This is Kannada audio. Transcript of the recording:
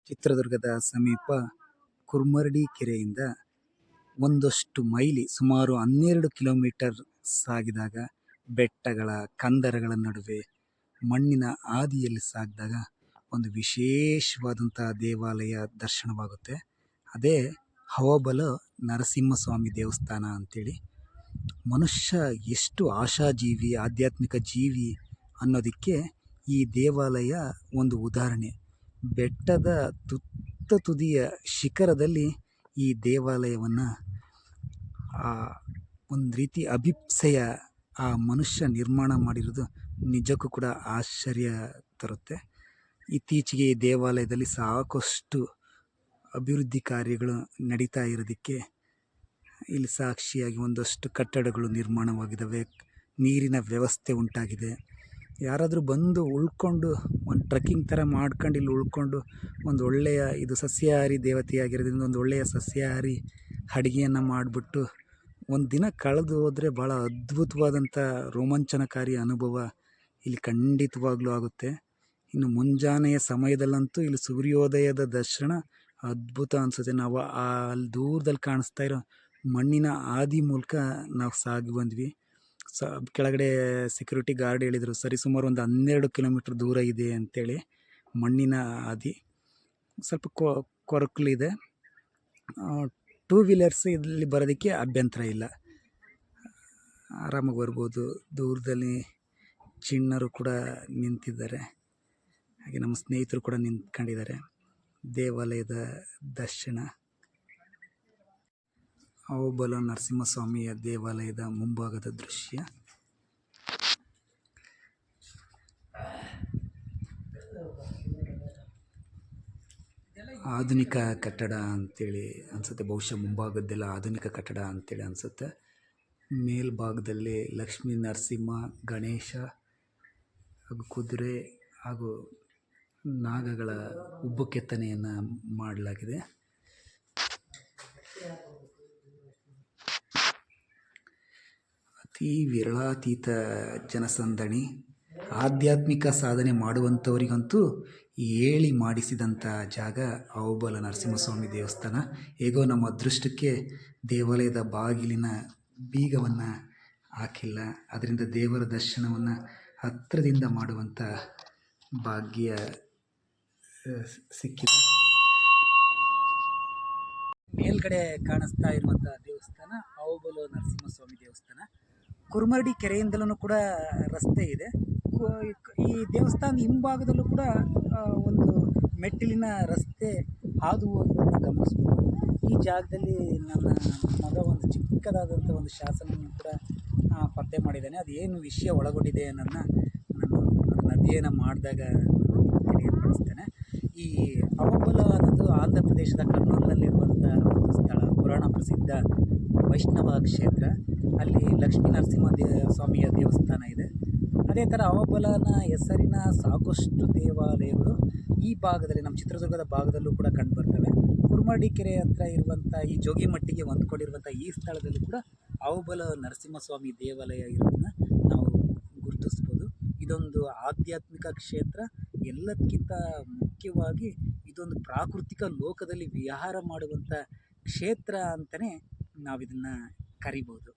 ಚಿತ್ರದುರ್ಗದ ಸಮೀಪ ಕುರ್ಮರ್ಡಿ ಕೆರೆಯಿಂದ ಒಂದಷ್ಟು ಮೈಲಿ ಸುಮಾರು 12 ಕಿಲೋಮೀಟರ್ ಸಾಗಿದಾಗ ಬೆಟ್ಟಗಳ ಕಂದರಗಳ ನಡುವೆ ಮಣ್ಣಿನ ಹಾದಿಯಲ್ಲಿ ಸಾಗಿದಾಗ ಒಂದು ವಿಶೇಷವಾದಂತಹ ದೇವಾಲಯ ದರ್ಶನವಾಗುತ್ತೆ. ಅದೇ ಹವಬಲ ನರಸಿಂಹಸ್ವಾಮಿ ದೇವಸ್ಥಾನ ಅಂತೇಳಿ. ಮನುಷ್ಯ ಎಷ್ಟು ಆಶಾಜೀವಿ, ಆಧ್ಯಾತ್ಮಿಕ ಜೀವಿ ಅನ್ನೋದಕ್ಕೆ ಈ ದೇವಾಲಯ ಒಂದು ಉದಾಹರಣೆ. ಬೆಟ್ಟದ ತುದಿಯ ಶಿಖರದಲ್ಲಿ ಈ ದೇವಾಲಯವನ್ನು ಒಂದು ರೀತಿ ಅಭಿಪ್ಸೆಯ ಆ ಮನುಷ್ಯ ನಿರ್ಮಾಣ ಮಾಡಿರೋದು ನಿಜಕ್ಕೂ ಕೂಡ ಆಶ್ಚರ್ಯ ತರುತ್ತೆ. ಇತ್ತೀಚೆಗೆ ಈ ದೇವಾಲಯದಲ್ಲಿ ಸಾಕಷ್ಟು ಅಭಿವೃದ್ಧಿ ಕಾರ್ಯಗಳು ನಡೀತಾ ಇರೋದಕ್ಕೆ ಇಲ್ಲಿ ಸಾಕ್ಷಿಯಾಗಿ ಒಂದಷ್ಟು ಕಟ್ಟಡಗಳು ನಿರ್ಮಾಣವಾಗಿದ್ದಾವೆ, ನೀರಿನ ವ್ಯವಸ್ಥೆ ಉಂಟಾಗಿದೆ. ಯಾರಾದರೂ ಬಂದು ಉಳ್ಕೊಂಡು ಒಂದು ಟ್ರೆಕ್ಕಿಂಗ್ ಥರ ಮಾಡ್ಕೊಂಡು ಇಲ್ಲಿ ಉಳ್ಕೊಂಡು ಒಂದು ಒಳ್ಳೆಯ, ಇದು ಸಸ್ಯಾಹಾರಿ ದೇವತೆಯಾಗಿರೋದ್ರಿಂದ ಒಂದು ಒಳ್ಳೆಯ ಸಸ್ಯಾಹಾರಿ ಅಡುಗೆಯನ್ನು ಮಾಡಿಬಿಟ್ಟು ಒಂದು ದಿನ ಕಳೆದು ಹೋದರೆ ಭಾಳ ಅದ್ಭುತವಾದಂಥ ರೋಮಾಂಚನಕಾರಿ ಅನುಭವ ಇಲ್ಲಿ ಖಂಡಿತವಾಗ್ಲೂ ಆಗುತ್ತೆ. ಇನ್ನು ಮುಂಜಾನೆಯ ಸಮಯದಲ್ಲಂತೂ ಇಲ್ಲಿ ಸೂರ್ಯೋದಯದ ದರ್ಶನ ಅದ್ಭುತ ಅನಿಸುತ್ತೆ. ನಾವು ಅಲ್ಲಿ ದೂರದಲ್ಲಿ ಕಾಣಿಸ್ತಾ ಇರೋ ಮಣ್ಣಿನ ಹಾದಿ ಮೂಲಕ ನಾವು ಸಾಗಿ ಬಂದ್ವಿ. ಕೆಳಗಡೆ ಸೆಕ್ಯೂರಿಟಿ ಗಾರ್ಡ್ ಹೇಳಿದರು ಸರಿಸುಮಾರು ಒಂದು 12 ಕಿಲೋಮೀಟ್ರ್ ದೂರ ಇದೆ ಅಂತೇಳಿ. ಮಣ್ಣಿನ ಹಾದಿ ಸ್ವಲ್ಪ ಕೊರಕಲಿದೆ. 2 ವೀಲರ್ಸ್ ಇಲ್ಲಿ ಬರೋದಕ್ಕೆ ಅಭ್ಯಂತರ ಇಲ್ಲ, ಆರಾಮಾಗಿ ಬರ್ಬೋದು. ದೂರದಲ್ಲಿ ಚಿಣ್ಣರು ಕೂಡ ನಿಂತಿದ್ದಾರೆ, ಹಾಗೆ ನಮ್ಮ ಸ್ನೇಹಿತರು ಕೂಡ ನಿಂತ್ಕೊಂಡಿದ್ದಾರೆ. ದೇವಾಲಯದ ದರ್ಶನ. ಅಹೋಬಲ ನರಸಿಂಹಸ್ವಾಮಿಯ ದೇವಾಲಯದ ಮುಂಭಾಗದ ದೃಶ್ಯ. ಆಧುನಿಕ ಕಟ್ಟಡ ಅಂತೇಳಿ ಅನಿಸುತ್ತೆ, ಬಹುಶಃ ಮುಂಭಾಗದ್ದೆಲ್ಲ ಆಧುನಿಕ ಕಟ್ಟಡ ಅಂತೇಳಿ ಅನಿಸುತ್ತೆ. ಮೇಲ್ಭಾಗದಲ್ಲಿ ಲಕ್ಷ್ಮೀ ನರಸಿಂಹ, ಗಣೇಶ ಹಾಗೂ ಕುದುರೆ ಹಾಗೂ ನಾಗಗಳ ಉಬ್ಬು ಕೆತ್ತನೆಯನ್ನು ಮಾಡಲಾಗಿದೆ. ಅತಿ ವಿರಳಾತೀತ ಜನಸಂದಣಿ. ಆಧ್ಯಾತ್ಮಿಕ ಸಾಧನೆ ಮಾಡುವಂಥವರಿಗಂತೂ ಹೇಳಿ ಮಾಡಿಸಿದಂಥ ಜಾಗ ಅಹೋಬಲ ನರಸಿಂಹಸ್ವಾಮಿ ದೇವಸ್ಥಾನ. ಹೇಗೋ ನಮ್ಮ ಅದೃಷ್ಟಕ್ಕೆ ದೇವಾಲಯದ ಬಾಗಿಲಿನ ಬೀಗವನ್ನು ಹಾಕಿಲ್ಲ, ಅದರಿಂದ ದೇವರ ದರ್ಶನವನ್ನು ಹತ್ತಿರದಿಂದ ಮಾಡುವಂಥ ಭಾಗ್ಯ ಸಿಕ್ಕಿದೆ. ಮೇಲ್ಗಡೆ ಕಾಣಿಸ್ತಾ ಇರುವಂಥ ದೇವಸ್ಥಾನ ಅಹೋಬಲ ನರಸಿಂಹಸ್ವಾಮಿ ದೇವಸ್ಥಾನ. ಕುರ್ಮರ್ಡಿ ಕೆರೆಯಿಂದಲೂ ಕೂಡ ರಸ್ತೆ ಇದೆ. ಈ ದೇವಸ್ಥಾನದ ಹಿಂಭಾಗದಲ್ಲೂ ಕೂಡ ಒಂದು ಮೆಟ್ಟಿಲಿನ ರಸ್ತೆ ಹಾದು ಹೋಗೋದನ್ನು ಗಮನಿಸ್ಬೋದು. ಈ ಜಾಗದಲ್ಲಿ ನನ್ನ ಮಗ ಒಂದು ಚಿಕ್ಕದಾದಂಥ ಒಂದು ಶಾಸನವನ್ನು ಕೂಡ ಪತ್ತೆ ಮಾಡಿದ್ದಾನೆ. ಅದು ಏನು ವಿಷಯ ಒಳಗೊಂಡಿದೆ ಅನ್ನೋದನ್ನ ನಾನು ಅಧ್ಯಯನ ಮಾಡಿದಾಗ ತಿಳಿಯಪಡಿಸ್ತೇನೆ. ಈ ಅಹೋಬಲ ಅನ್ನೋದು ಆಂಧ್ರ ಪ್ರದೇಶದ ಕರ್ನೂಲ್ನಲ್ಲಿರುವಂಥ ಒಂದು ಸ್ಥಳ, ಪುರಾಣ ಪ್ರಸಿದ್ಧ ವೈಷ್ಣವ ಕ್ಷೇತ್ರ. ಅಲ್ಲಿ ಲಕ್ಷ್ಮೀ ನರಸಿಂಹ ಸ್ವಾಮಿಯ ದೇವಸ್ಥಾನ ಇದೆ. ಅದೇ ಥರ ಅಹೋಬಲನ ಹೆಸರಿನ ಸಾಕಷ್ಟು ದೇವಾಲಯಗಳು ಈ ಭಾಗದಲ್ಲಿ, ನಮ್ಮ ಚಿತ್ರದುರ್ಗದ ಭಾಗದಲ್ಲೂ ಕೂಡ ಕಂಡುಬರ್ತವೆ. ಕುರ್ಮರ್ಡಿ ಕೆರೆ ಹತ್ರ ಇರುವಂಥ ಈ ಜೋಗಿಮಟ್ಟಿಗೆ ಹೊಂದ್ಕೊಂಡಿರುವಂಥ ಈ ಸ್ಥಳದಲ್ಲೂ ಕೂಡ ಅಹೋಬಲ ನರಸಿಂಹಸ್ವಾಮಿ ದೇವಾಲಯ ಇರೋದನ್ನ ನಾವು ಗುರುತಿಸ್ಬೋದು. ಇದೊಂದು ಆಧ್ಯಾತ್ಮಿಕ ಕ್ಷೇತ್ರ. ಎಲ್ಲದಕ್ಕಿಂತ ಮುಖ್ಯವಾಗಿ ಇದೊಂದು ಪ್ರಾಕೃತಿಕ ಲೋಕದಲ್ಲಿ ವಿಹಾರ ಮಾಡುವಂಥ ಕ್ಷೇತ್ರ ಅಂತಲೇ ನಾವಿದನ್ನು ಕರಿಬೋದು.